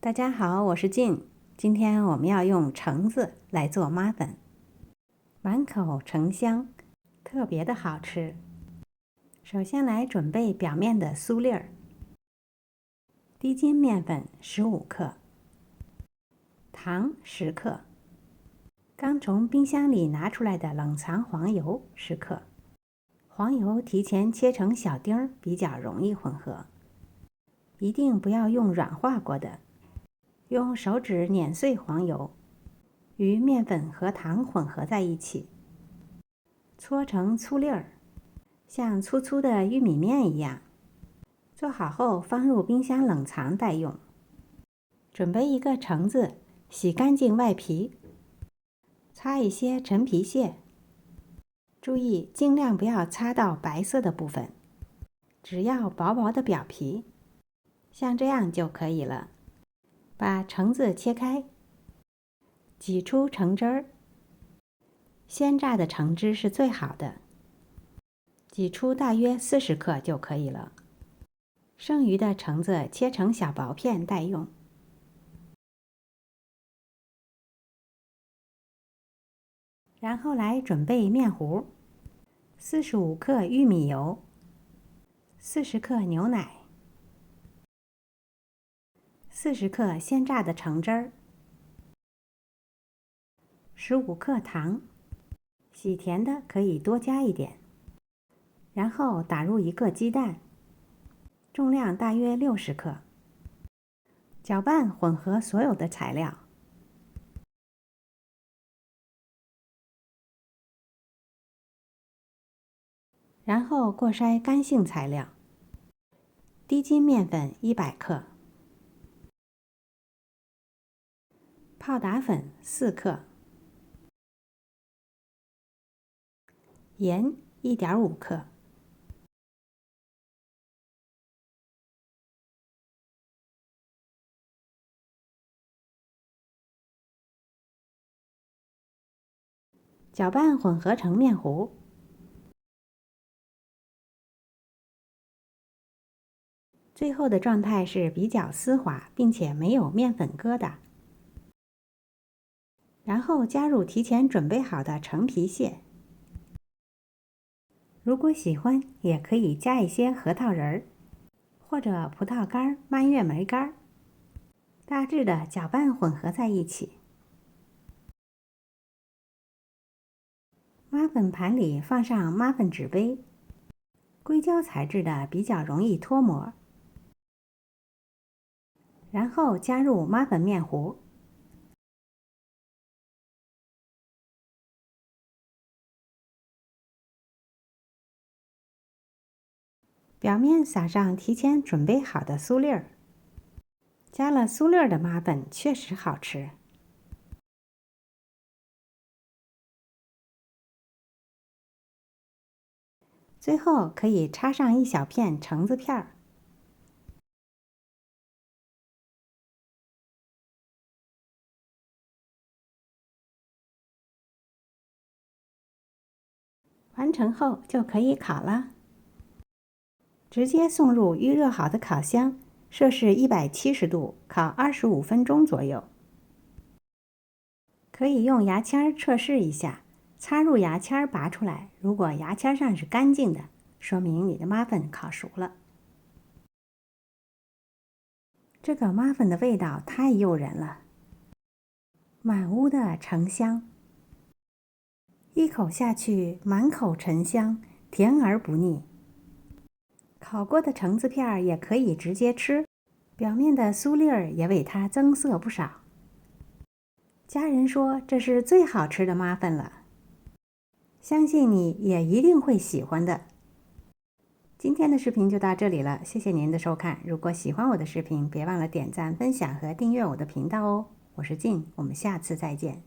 大家好，我是静。今天我们要用橙子来做妈粉，满口橙香，特别的好吃。首先来准备表面的酥粒儿，低筋面粉15克，糖10克，刚从冰箱里拿出来的冷藏黄油10克。黄油提前切成小丁儿，比较容易混合。一定不要用软化过的。用手指碾碎黄油，与面粉和糖混合在一起，搓成粗粒儿，像粗粗的玉米面一样。做好后放入冰箱冷藏待用。准备一个橙子，洗干净外皮，擦一些陈皮屑，注意尽量不要擦到白色的部分，只要薄薄的表皮，像这样就可以了。把橙子切开，挤出橙汁儿。鲜榨的橙汁是最好的，挤出大约40克就可以了。剩余的橙子切成小薄片待用。然后来准备面糊，45克玉米油，40克牛奶，40克鲜榨的橙汁儿，15克糖，喜甜的可以多加一点。然后打入一个鸡蛋，重量大约60克。搅拌混合所有的材料。然后过筛干性材料。低筋面粉100克，泡打粉4克，盐1.5克。搅拌混合成面糊。最后的状态是比较丝滑，并且没有面粉疙瘩。然后加入提前准备好的橙皮屑。如果喜欢，也可以加一些核桃仁儿，或者葡萄干、蔓越莓干。大致的搅拌混合在一起。妈粉盘里放上妈粉纸杯，硅胶材质的比较容易脱模。然后加入妈粉面糊，表面撒上提前准备好的酥粒儿。加了酥粒儿的妈粉确实好吃。最后可以插上一小片橙子片儿。完成后就可以烤了。直接送入预热好的烤箱，摄氏170度，烤25分钟左右。可以用牙签测试一下，插入牙签拔出来，如果牙签上是干净的，说明你的妈粉烤熟了。这个妈粉的味道太诱人了，满屋的橙香，一口下去满口橙香，甜而不腻。烤过的橙子片也可以直接吃，表面的酥粒儿也为它增色不少。家人说这是最好吃的妈粉了，相信你也一定会喜欢的。今天的视频就到这里了，谢谢您的收看。如果喜欢我的视频，别忘了点赞、分享和订阅我的频道哦。我是静，我们下次再见。